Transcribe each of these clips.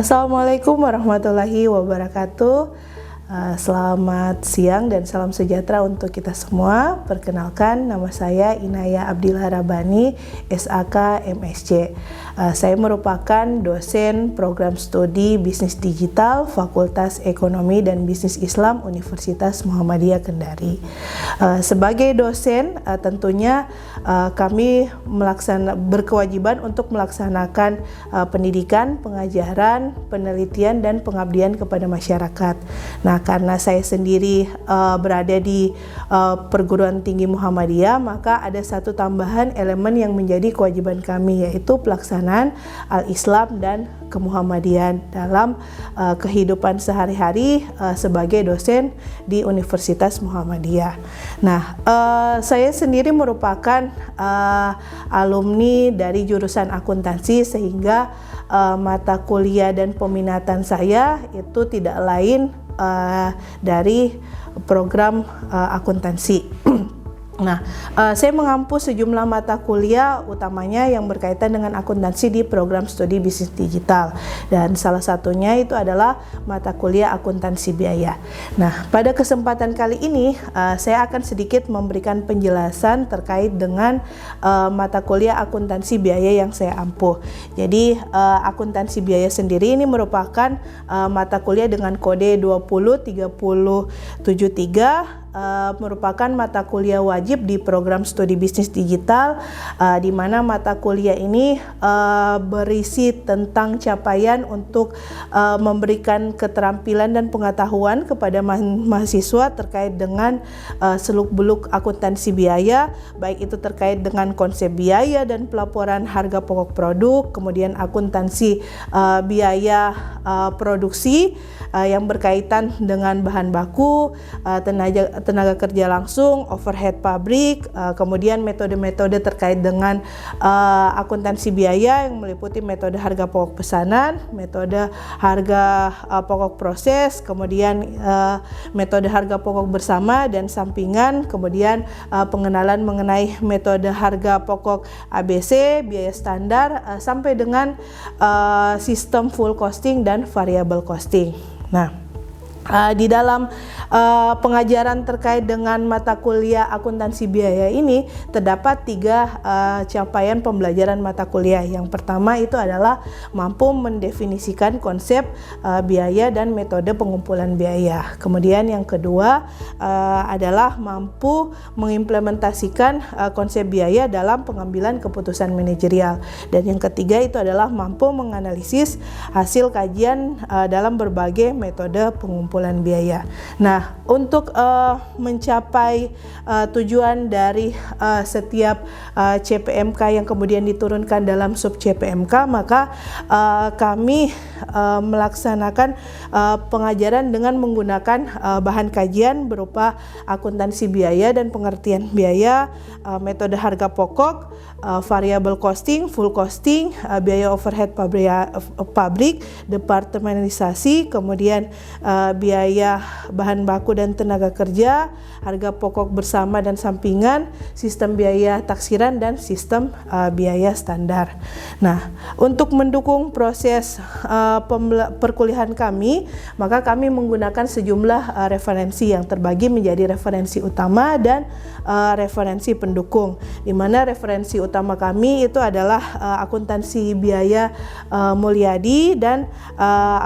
Assalamualaikum warahmatullahi wabarakatuh. Selamat siang dan salam sejahtera untuk kita semua. Perkenalkan, nama saya Inaya Abdillah Rabani, SAK MSc. Saya merupakan dosen program studi Bisnis Digital Fakultas Ekonomi dan Bisnis Islam Universitas Muhammadiyah Kendari. Sebagai dosen, tentunya kami berkewajiban untuk melaksanakan pendidikan, pengajaran, penelitian, dan pengabdian kepada masyarakat. Nah, karena saya sendiri berada di perguruan tinggi Muhammadiyah, maka ada satu tambahan elemen yang menjadi kewajiban kami, yaitu pelaksanaan al-Islam dan kemuhammadiyan dalam kehidupan sehari-hari sebagai dosen di Universitas Muhammadiyah. Nah, saya sendiri merupakan alumni dari jurusan akuntansi, sehingga mata kuliah dan peminatan saya itu tidak lain dari program akuntansi. Nah, saya mengampu sejumlah mata kuliah utamanya yang berkaitan dengan akuntansi di program studi bisnis digital, dan salah satunya itu adalah mata kuliah akuntansi biaya. Nah, pada kesempatan kali ini saya akan sedikit memberikan penjelasan terkait dengan mata kuliah akuntansi biaya yang saya ampuh. Jadi akuntansi biaya sendiri ini merupakan mata kuliah dengan kode 20373, merupakan mata kuliah wajib di program studi bisnis digital, di mana mata kuliah ini berisi tentang capaian untuk memberikan keterampilan dan pengetahuan kepada mahasiswa terkait dengan seluk-beluk akuntansi biaya, baik itu terkait dengan konsep biaya dan pelaporan harga pokok produk, kemudian akuntansi biaya produksi yang berkaitan dengan bahan baku, tenaga kerja langsung, overhead pabrik, kemudian metode-metode terkait dengan akuntansi biaya yang meliputi metode harga pokok pesanan, metode harga pokok proses, kemudian metode harga pokok bersama dan sampingan, kemudian pengenalan mengenai metode harga pokok ABC, biaya standar, sampai dengan sistem full costing dan variable costing. Nah, di dalam pengajaran terkait dengan mata kuliah akuntansi biaya ini terdapat 3 capaian pembelajaran mata kuliah. Yang pertama itu adalah mampu mendefinisikan konsep biaya dan metode pengumpulan biaya. Kemudian yang kedua adalah mampu mengimplementasikan konsep biaya dalam pengambilan keputusan manajerial. Dan yang ketiga itu adalah mampu menganalisis hasil kajian dalam berbagai metode pengumpulan biaya. Nah, untuk mencapai tujuan dari setiap CPMK yang kemudian diturunkan dalam sub CPMK, maka kami melaksanakan pengajaran dengan menggunakan bahan kajian berupa akuntansi biaya dan pengertian biaya, metode harga pokok, variable costing, full costing, biaya overhead pabrik, departementalisasi, kemudian biaya bahan baku dan tenaga kerja, harga pokok bersama dan sampingan, sistem biaya taksiran, dan sistem biaya standar. Nah, untuk mendukung proses perkuliahan kami, maka kami menggunakan sejumlah referensi yang terbagi menjadi referensi utama dan referensi pendukung, di mana referensi utama kami itu adalah akuntansi biaya Mulyadi dan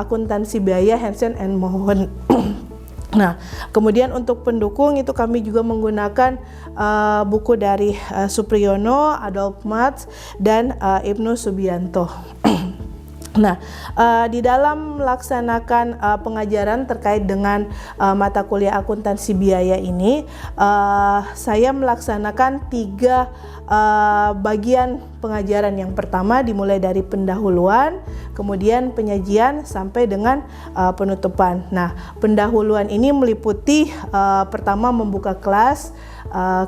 akuntansi biaya Hansen and Mohon. Nah, kemudian untuk pendukung itu kami juga menggunakan buku dari Supriyono, Adolf Matz, dan Ibnu Subianto. Nah, di dalam melaksanakan pengajaran terkait dengan mata kuliah akuntansi biaya ini, saya melaksanakan 3 bagian pengajaran. Yang pertama dimulai dari pendahuluan, kemudian penyajian, sampai dengan penutupan. Nah, pendahuluan ini meliputi pertama membuka kelas,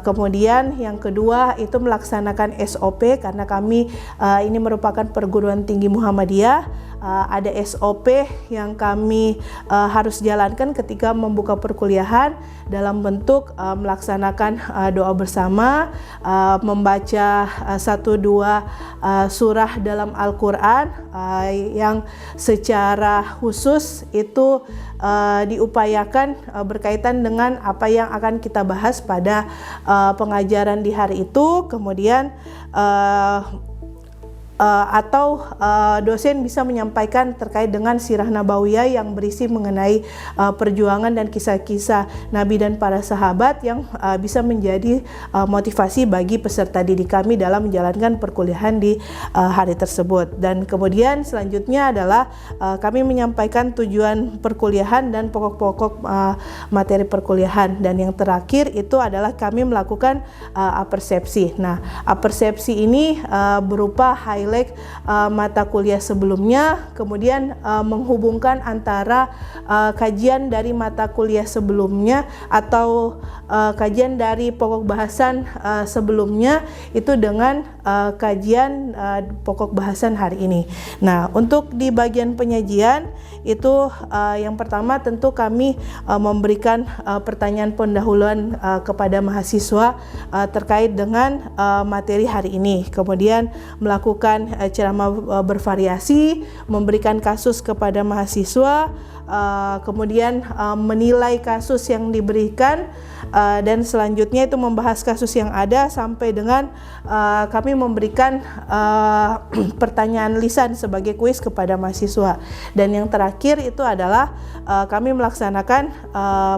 kemudian yang kedua itu melaksanakan SOP, karena kami ini merupakan perguruan tinggi Muhammadiyah, ada SOP yang kami harus jalankan ketika membuka perkuliahan dalam bentuk melaksanakan doa bersama, membaca 1-2 surah dalam Al-Quran yang secara khusus itu diupayakan berkaitan dengan apa yang akan kita bahas pada pengajaran di hari itu. Kemudian atau dosen bisa menyampaikan terkait dengan sirah nabawiyah yang berisi mengenai perjuangan dan kisah-kisah Nabi dan para sahabat yang bisa menjadi motivasi bagi peserta didik kami dalam menjalankan perkuliahan di hari tersebut. Dan kemudian selanjutnya adalah kami menyampaikan tujuan perkuliahan dan pokok-pokok materi perkuliahan, dan yang terakhir itu adalah kami melakukan apersepsi. Nah, apersepsi ini berupa highlight mata kuliah sebelumnya, kemudian menghubungkan antara kajian dari mata kuliah sebelumnya atau kajian dari pokok bahasan sebelumnya itu dengan kajian pokok bahasan hari ini. Nah, untuk di bagian penyajian itu yang pertama tentu kami memberikan pertanyaan pendahuluan kepada mahasiswa terkait dengan materi hari ini, kemudian melakukan ceramah bervariasi, memberikan kasus kepada mahasiswa, kemudian menilai kasus yang diberikan, dan selanjutnya itu membahas kasus yang ada sampai dengan kami memberikan pertanyaan lisan sebagai kuis kepada mahasiswa. Dan yang terakhir itu adalah kami melaksanakan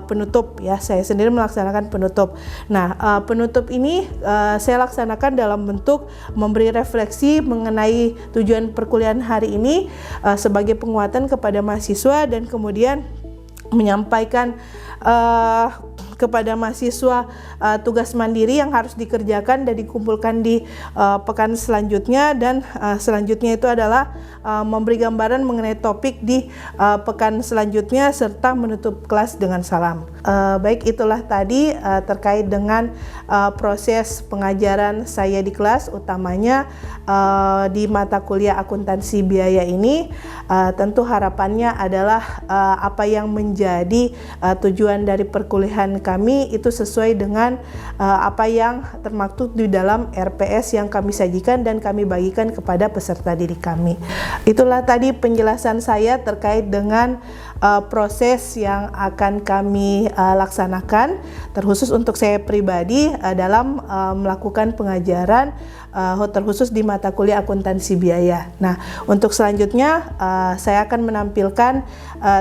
penutup, ya, saya sendiri melaksanakan penutup. Nah, penutup ini saya laksanakan dalam bentuk memberi refleksi mengenai tujuan perkuliahan hari ini sebagai penguatan kepada mahasiswa, dan kemudian menyampaikan kepada mahasiswa tugas mandiri yang harus dikerjakan dan dikumpulkan di pekan selanjutnya, dan selanjutnya itu adalah memberi gambaran mengenai topik di pekan selanjutnya serta menutup kelas dengan salam. Baik, itulah tadi terkait dengan proses pengajaran saya di kelas, utamanya di mata kuliah akuntansi biaya ini. Tentu harapannya adalah apa yang menjadi tujuan dari perkuliahan kami itu sesuai dengan apa yang termaktub di dalam RPS yang kami sajikan dan kami bagikan kepada peserta didik kami. Itulah tadi penjelasan saya terkait dengan proses yang akan kami laksanakan, terkhusus untuk saya pribadi dalam melakukan pengajaran terkhusus di mata kuliah akuntansi biaya. Nah, untuk selanjutnya saya akan menampilkan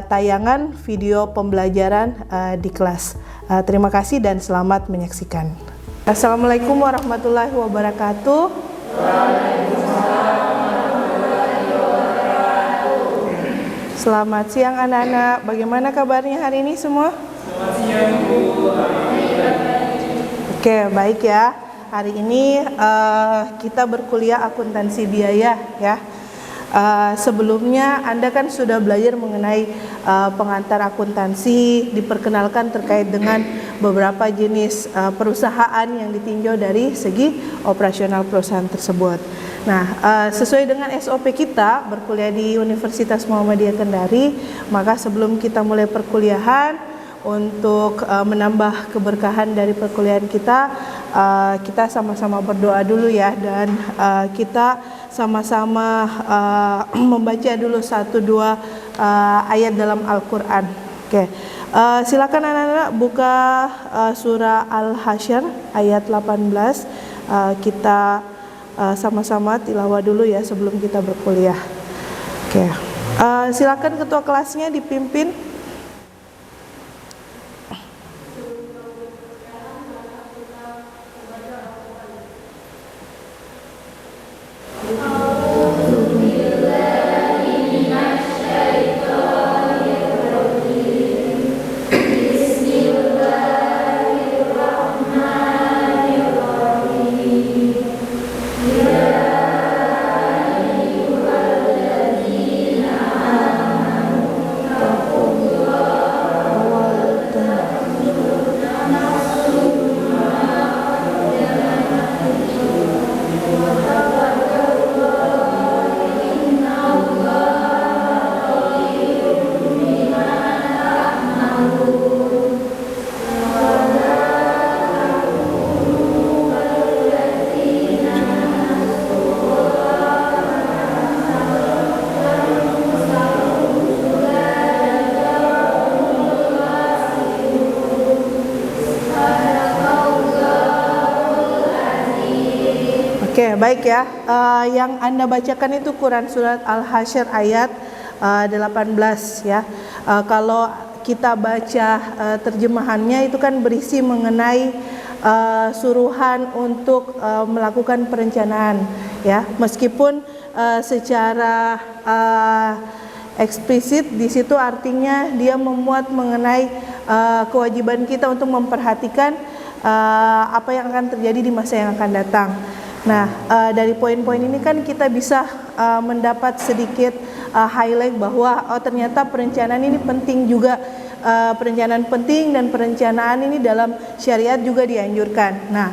tayangan video pembelajaran di kelas. Terima kasih dan selamat menyaksikan. Assalamualaikum warahmatullahi wabarakatuh. Selamat siang anak-anak. Bagaimana kabarnya hari ini semua? Selamat siang, Bu. Oke, baik ya. Hari ini kita berkuliah akuntansi biaya, ya. Sebelumnya Anda kan sudah belajar mengenai pengantar akuntansi, diperkenalkan terkait dengan beberapa jenis perusahaan yang ditinjau dari segi operasional perusahaan tersebut. Nah, sesuai dengan SOP kita berkuliah di Universitas Muhammadiyah Kendari, maka sebelum kita mulai perkuliahan, untuk menambah keberkahan dari perkuliahan kita, kita sama-sama berdoa dulu ya, dan kita sama-sama membaca dulu 1-2 ayat dalam Al-Quran. Oke, silakan anak-anak buka surah Al-Hasyr ayat 18. Kita sama-sama tilawah dulu ya sebelum kita berkuliah. Oke, silakan ketua kelasnya dipimpin. baik ya. Yang Anda bacakan itu Quran Surat Al-Hasyr ayat 18 ya. Kalau kita baca terjemahannya itu kan berisi mengenai suruhan untuk melakukan perencanaan ya. Meskipun secara eksplisit di situ artinya dia memuat mengenai kewajiban kita untuk memperhatikan apa yang akan terjadi di masa yang akan datang. Nah, dari poin-poin ini kan kita bisa mendapat sedikit highlight bahwa ternyata perencanaan ini penting juga. Perencanaan penting dan perencanaan ini dalam syariat juga dianjurkan. Nah,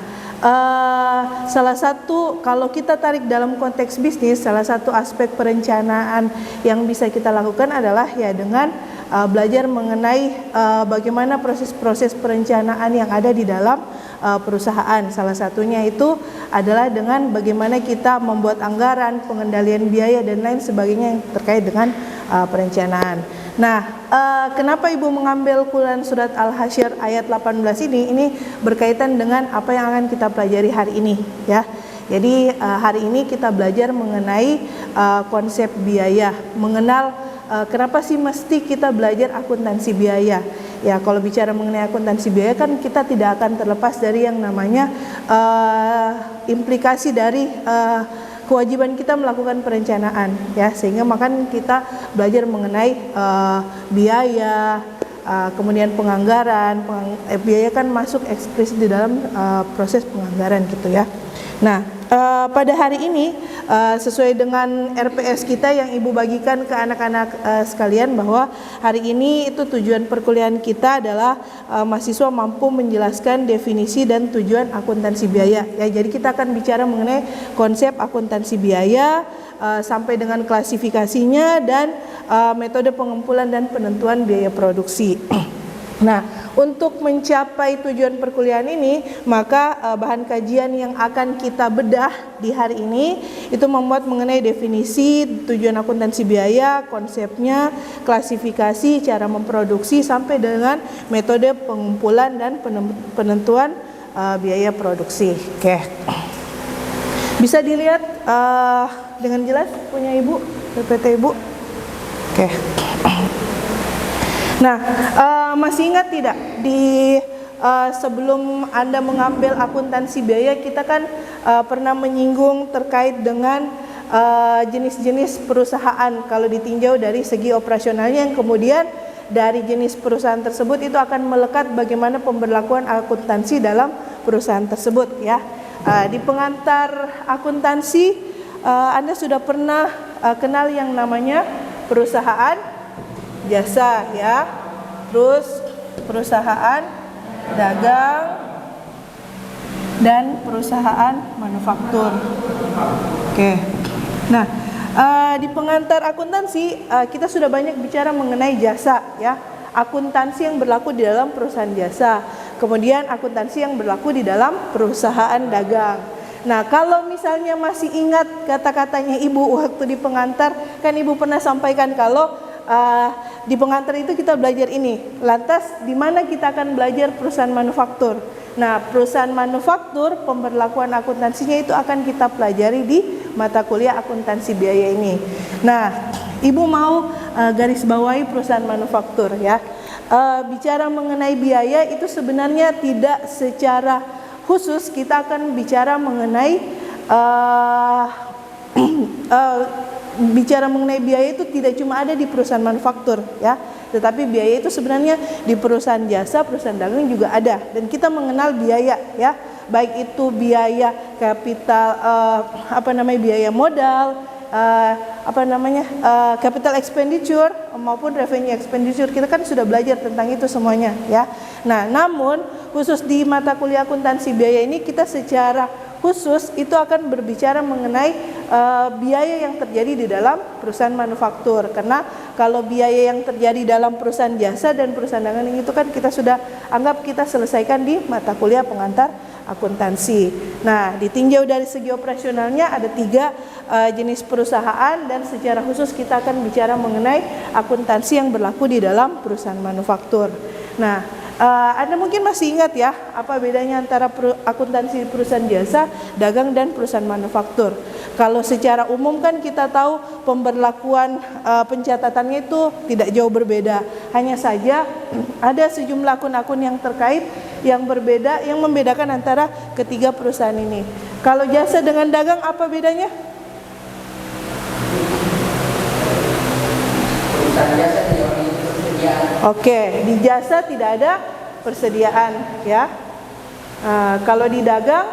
salah satu kalau kita tarik dalam konteks bisnis, salah satu aspek perencanaan yang bisa kita lakukan adalah ya dengan belajar mengenai bagaimana proses-proses perencanaan yang ada di dalam perusahaan. Salah satunya itu adalah dengan bagaimana kita membuat anggaran, pengendalian biaya dan lain sebagainya yang terkait dengan perencanaan. Nah, kenapa Ibu mengambil Quran Surat Al-Hasyr ayat 18 ini? Ini berkaitan dengan apa yang akan kita pelajari hari ini ya. Jadi hari ini kita belajar mengenai konsep biaya, mengenal kenapa sih mesti kita belajar akuntansi biaya. Ya, kalau bicara mengenai akuntansi biaya kan kita tidak akan terlepas dari yang namanya implikasi dari kewajiban kita melakukan perencanaan ya, sehingga makan kita belajar mengenai biaya, kemudian penganggaran. Biaya kan masuk eksplisit di dalam proses penganggaran gitu ya. Nah, pada hari ini sesuai dengan RPS kita yang Ibu bagikan ke anak-anak sekalian, bahwa hari ini itu tujuan perkuliahan kita adalah mahasiswa mampu menjelaskan definisi dan tujuan akuntansi biaya ya. Jadi kita akan bicara mengenai konsep akuntansi biaya sampai dengan klasifikasinya dan metode pengumpulan dan penentuan biaya produksi. Nah, untuk mencapai tujuan perkuliahan ini, maka bahan kajian yang akan kita bedah di hari ini itu memuat mengenai definisi tujuan akuntansi biaya, konsepnya, klasifikasi, cara memproduksi sampai dengan metode pengumpulan dan penentuan biaya produksi. Oke. Bisa dilihat dengan jelas punya Ibu, PPT Ibu. Oke. Nah, masih ingat tidak di sebelum Anda mengambil akuntansi biaya, kita kan pernah menyinggung terkait dengan jenis-jenis perusahaan kalau ditinjau dari segi operasionalnya, yang kemudian dari jenis perusahaan tersebut itu akan melekat bagaimana pemberlakuan akuntansi dalam perusahaan tersebut ya. Di pengantar akuntansi Anda sudah pernah kenal yang namanya perusahaan jasa ya, terus perusahaan dagang dan perusahaan manufaktur. Oke. Nah, di pengantar akuntansi kita sudah banyak bicara mengenai jasa ya, akuntansi yang berlaku di dalam perusahaan jasa, kemudian akuntansi yang berlaku di dalam perusahaan dagang. Nah, kalau misalnya masih ingat kata-katanya Ibu waktu di pengantar, kan Ibu pernah sampaikan kalau di pengantar itu kita belajar ini. Lantas di mana kita akan belajar perusahaan manufaktur? Nah, perusahaan manufaktur pemberlakuan akuntansinya itu akan kita pelajari di mata kuliah akuntansi biaya ini. Nah, Ibu mau garis bawahi perusahaan manufaktur ya. Bicara mengenai biaya itu sebenarnya tidak secara khusus kita akan bicara mengenai bicara mengenai biaya itu tidak cuma ada di perusahaan manufaktur ya, tetapi biaya itu sebenarnya di perusahaan jasa, perusahaan dagang juga ada. Dan kita mengenal biaya ya, baik itu biaya kapital biaya modal, capital expenditure maupun revenue expenditure. Kita kan sudah belajar tentang itu semuanya ya. Nah, namun khusus di mata kuliah akuntansi biaya ini kita secara khusus itu akan berbicara mengenai biaya yang terjadi di dalam perusahaan manufaktur. Karena kalau biaya yang terjadi dalam perusahaan jasa dan perusahaan dagang itu kan kita sudah anggap kita selesaikan di mata kuliah pengantar akuntansi. Nah, ditinjau dari segi operasionalnya ada 3 jenis perusahaan, dan secara khusus kita akan bicara mengenai akuntansi yang berlaku di dalam perusahaan manufaktur. Nah, Anda mungkin masih ingat ya, apa bedanya antara akuntansi perusahaan jasa, dagang, dan perusahaan manufaktur. Kalau secara umum kan kita tahu pemberlakuan pencatatannya itu tidak jauh berbeda. Hanya saja ada sejumlah akun-akun yang terkait yang berbeda, yang membedakan antara ketiga perusahaan ini. Kalau jasa dengan dagang apa bedanya? Oke, di jasa tidak ada persediaan ya. Kalau di dagang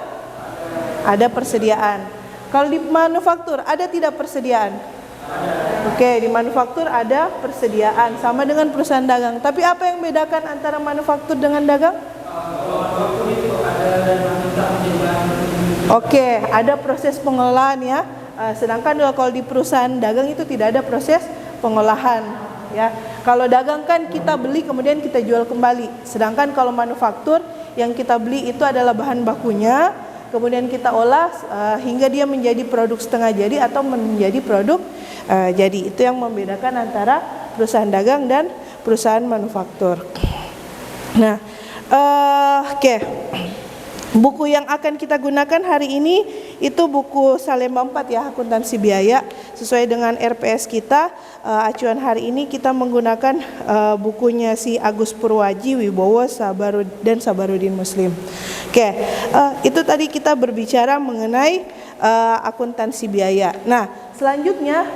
ada persediaan. Kalau di manufaktur ada tidak persediaan? Oke, di manufaktur ada persediaan sama dengan perusahaan dagang. Tapi apa yang membedakan antara manufaktur dengan dagang? Oke, ada proses pengolahan ya. Sedangkan kalau di perusahaan dagang itu tidak ada proses pengolahan ya. Kalau dagang kan kita beli kemudian kita jual kembali. Sedangkan kalau manufaktur yang kita beli itu adalah bahan bakunya, kemudian kita olah hingga dia menjadi produk setengah jadi atau menjadi produk jadi. Itu yang membedakan antara perusahaan dagang dan perusahaan manufaktur. Nah, oke. Buku yang akan kita gunakan hari ini itu buku Salemba 4 ya, akuntansi biaya. Sesuai dengan RPS kita, acuan hari ini kita menggunakan bukunya si Agus Purwaji, Wibowo, dan Sabarudin Muslim. Oke, itu tadi kita berbicara mengenai akuntansi biaya. Nah, selanjutnya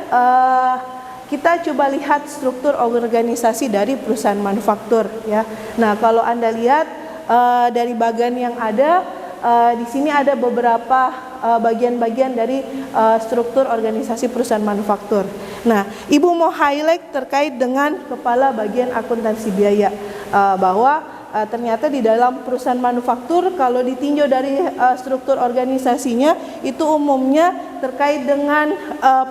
kita coba lihat struktur organisasi dari perusahaan manufaktur ya. Nah, kalau Anda lihat dari bagian yang ada di sini ada beberapa bagian-bagian dari struktur organisasi perusahaan manufaktur. Nah, Ibu mau highlight terkait dengan kepala bagian akuntansi biaya bahwa ternyata di dalam perusahaan manufaktur kalau ditinjau dari struktur organisasinya itu umumnya terkait dengan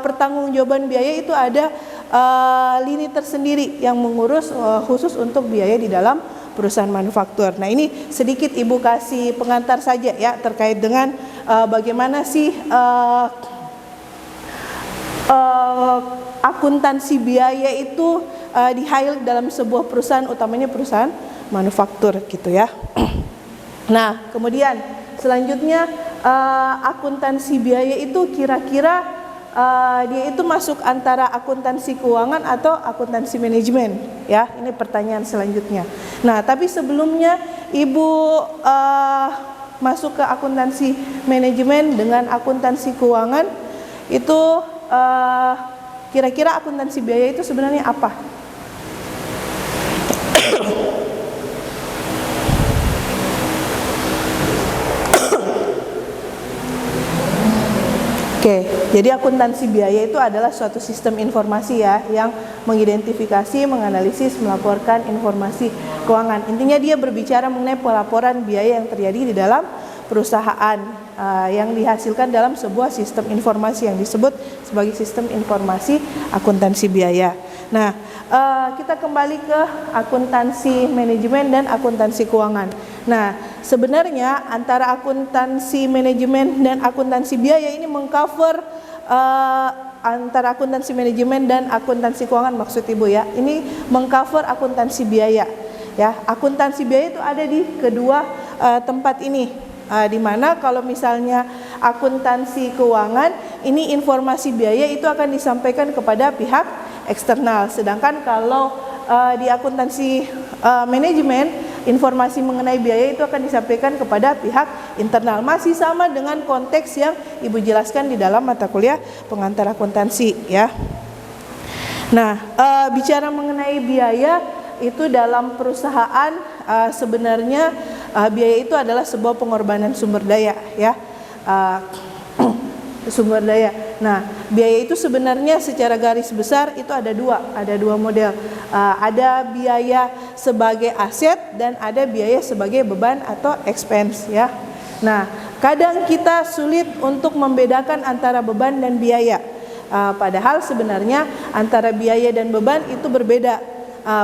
pertanggungjawaban biaya itu ada lini tersendiri yang mengurus khusus untuk biaya di dalam perusahaan manufaktur. Nah, ini sedikit Ibu kasih pengantar saja ya terkait dengan bagaimana sih akuntansi biaya itu di-highlight dalam sebuah perusahaan, utamanya perusahaan manufaktur gitu ya. Nah, kemudian selanjutnya akuntansi biaya itu kira-kira dia itu masuk antara akuntansi keuangan atau akuntansi manajemen ya, ini pertanyaan selanjutnya. Nah, tapi sebelumnya Ibu masuk ke akuntansi manajemen dengan akuntansi keuangan itu kira-kira akuntansi biaya itu sebenarnya apa? Oke, jadi akuntansi biaya itu adalah suatu sistem informasi ya yang mengidentifikasi, menganalisis, melaporkan informasi keuangan. Intinya dia berbicara mengenai pelaporan biaya yang terjadi di dalam perusahaan yang dihasilkan dalam sebuah sistem informasi yang disebut sebagai sistem informasi akuntansi biaya. Nah, kita kembali ke akuntansi manajemen dan akuntansi keuangan. Nah, sebenarnya antara akuntansi manajemen dan akuntansi biaya ini mengcover antara akuntansi manajemen dan akuntansi keuangan maksud Ibu ya. Ini mengcover akuntansi biaya. Ya, akuntansi biaya itu ada di kedua tempat ini. Di mana kalau misalnya akuntansi keuangan ini informasi biaya itu akan disampaikan kepada pihak eksternal, sedangkan kalau di akuntansi manajemen informasi mengenai biaya itu akan disampaikan kepada pihak internal. Masih sama dengan konteks yang Ibu jelaskan di dalam mata kuliah pengantar akuntansi ya. Nah, bicara mengenai biaya itu dalam perusahaan sebenarnya biaya itu adalah sebuah pengorbanan sumber daya ya. Sumber daya. Nah, biaya itu sebenarnya secara garis besar itu ada dua model. Ada biaya sebagai aset dan ada biaya sebagai beban atau expense ya. Nah, kadang kita sulit untuk membedakan antara beban dan biaya. Padahal sebenarnya antara biaya dan beban itu berbeda.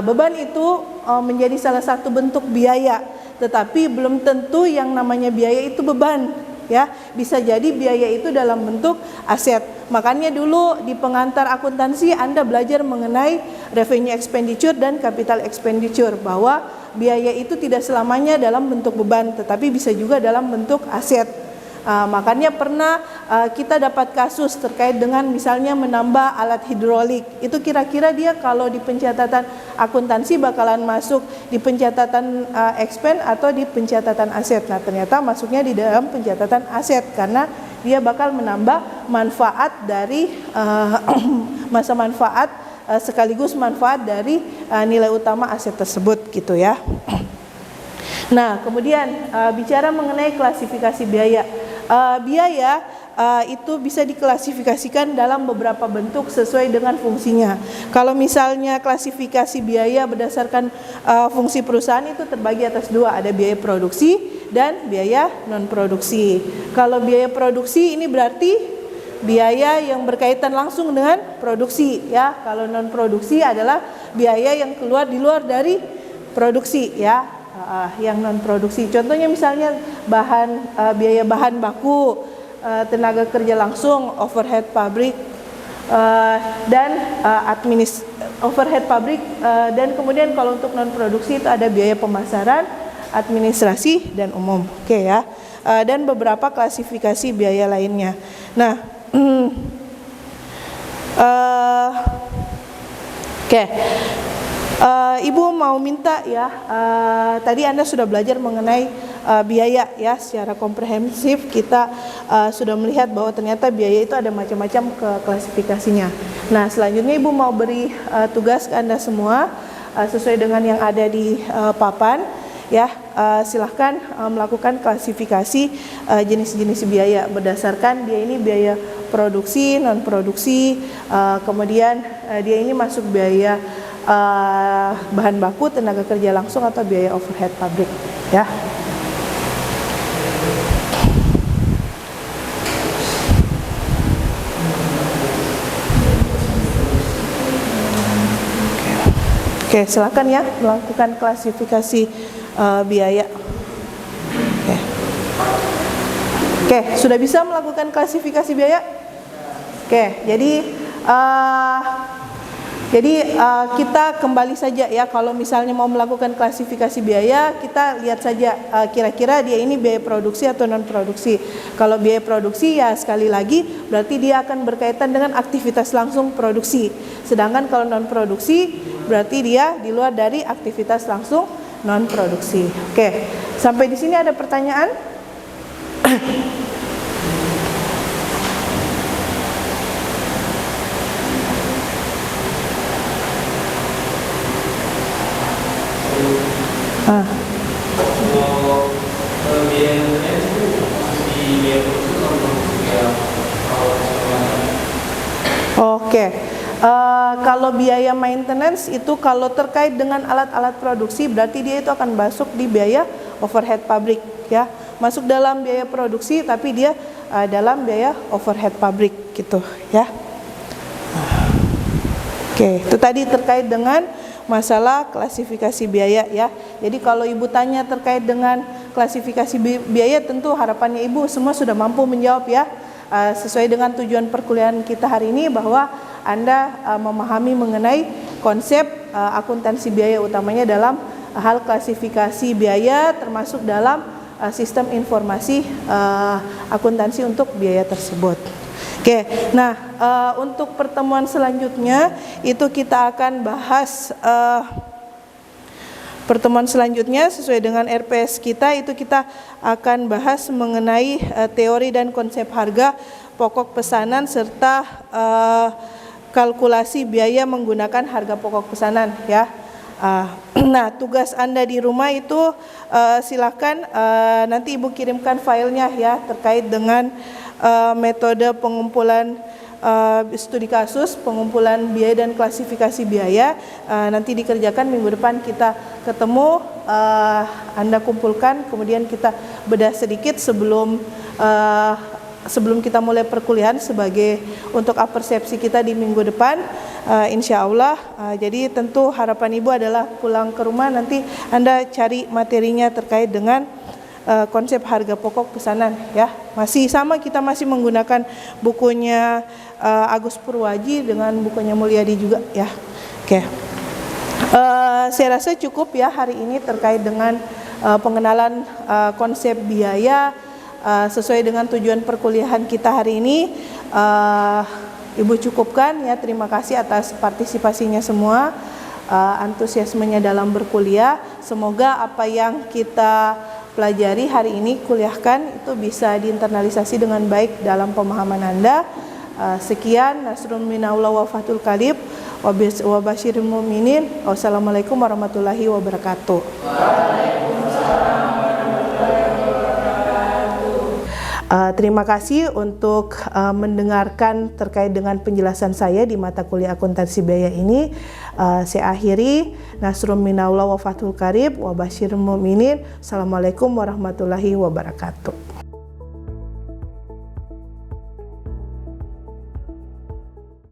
Beban itu menjadi salah satu bentuk biaya, tetapi belum tentu yang namanya biaya itu beban. Ya, bisa jadi biaya itu dalam bentuk aset. Makanya dulu di pengantar akuntansi Anda belajar mengenai revenue expenditure dan capital expenditure, bahwa biaya itu tidak selamanya dalam bentuk beban, tetapi bisa juga dalam bentuk aset. Makanya pernah kita dapat kasus terkait dengan misalnya menambah alat hidrolik. Itu kira-kira dia kalau di pencatatan akuntansi bakalan masuk di pencatatan expense atau di pencatatan aset. Nah, ternyata masuknya di dalam pencatatan aset karena dia bakal menambah manfaat dari masa manfaat sekaligus manfaat dari nilai utama aset tersebut gitu ya. Nah, kemudian bicara mengenai klasifikasi biaya. Biaya itu bisa diklasifikasikan dalam beberapa bentuk sesuai dengan fungsinya. Kalau misalnya klasifikasi biaya berdasarkan fungsi perusahaan itu terbagi atas dua, ada biaya produksi dan biaya non produksi. Kalau biaya produksi ini berarti biaya yang berkaitan langsung dengan produksi ya. Kalau non produksi adalah biaya yang keluar di luar dari produksi ya. Yang non produksi, contohnya misalnya biaya bahan baku, tenaga kerja langsung, overhead pabrik, dan overhead pabrik, dan kemudian kalau untuk non produksi itu ada biaya pemasaran, administrasi dan umum. Oke ya, dan beberapa klasifikasi biaya lainnya. Nah, oke. Ibu mau minta ya, tadi Anda sudah belajar mengenai biaya ya secara komprehensif. Kita sudah melihat bahwa ternyata biaya itu ada macam-macam klasifikasinya. Nah, selanjutnya Ibu mau beri tugas ke Anda semua sesuai dengan yang ada di papan ya. Silahkan melakukan klasifikasi jenis-jenis biaya berdasarkan dia ini biaya produksi, non produksi, kemudian dia ini masuk biaya bahan baku, tenaga kerja langsung atau biaya overhead pabrik ya. Oke, silakan ya melakukan klasifikasi biaya. Oke, sudah bisa melakukan klasifikasi biaya? Oke, jadi kita kembali saja ya, kalau misalnya mau melakukan klasifikasi biaya, kita lihat saja kira-kira dia ini biaya produksi atau non produksi. Kalau biaya produksi ya sekali lagi berarti dia akan berkaitan dengan aktivitas langsung produksi. Sedangkan kalau non produksi berarti dia di luar dari aktivitas langsung non produksi. Oke, sampai di sini ada pertanyaan? Oke, kalau biaya maintenance itu kalau terkait dengan alat-alat produksi berarti dia itu akan masuk di biaya overhead pabrik ya, masuk dalam biaya produksi tapi dia dalam biaya overhead pabrik gitu ya. Oke, itu tadi terkait dengan masalah klasifikasi biaya ya. Jadi kalau Ibu tanya terkait dengan klasifikasi biaya, tentu harapannya Ibu semua sudah mampu menjawab ya, sesuai dengan tujuan perkuliahan kita hari ini, bahwa Anda memahami mengenai konsep akuntansi biaya, utamanya dalam hal klasifikasi biaya termasuk dalam sistem informasi akuntansi untuk biaya tersebut. Oke, nah untuk pertemuan selanjutnya itu kita akan bahas pertemuan selanjutnya sesuai dengan RPS kita, itu kita akan bahas mengenai teori dan konsep harga pokok pesanan serta kalkulasi biaya menggunakan harga pokok pesanan ya. Nah, tugas Anda di rumah itu silakan nanti Ibu kirimkan filenya ya terkait dengan metode pengumpulan studi kasus, pengumpulan biaya dan klasifikasi biaya. Nanti dikerjakan minggu depan, kita ketemu, Anda kumpulkan, kemudian kita bedah sedikit sebelum kita mulai perkuliahan sebagai untuk persepsi kita di minggu depan, insya Allah. Jadi tentu harapan Ibu adalah pulang ke rumah nanti Anda cari materinya terkait dengan konsep harga pokok pesanan ya. Masih sama, kita masih menggunakan bukunya Agus Purwaji dengan bukunya Mulyadi juga ya. Oke. Saya rasa cukup ya hari ini terkait dengan pengenalan konsep biaya sesuai dengan tujuan perkuliahan kita hari ini. Ibu cukupkan ya, terima kasih atas partisipasinya semua, antusiasmenya dalam berkuliah. Semoga apa yang kita pelajari hari ini, kuliahkan, itu bisa diinternalisasi dengan baik dalam pemahaman Anda. Sekian, nasrun minallah wa fathul qarib wa basyiril mu'minin. Wassalamualaikum warahmatullahi wabarakatuh. Terima kasih untuk mendengarkan terkait dengan penjelasan saya di mata kuliah akuntansi biaya ini. Saya akhiri, nasrun minallah wa fathul qarib wa basyiril mu'minin. Assalamualaikum warahmatullahi wabarakatuh.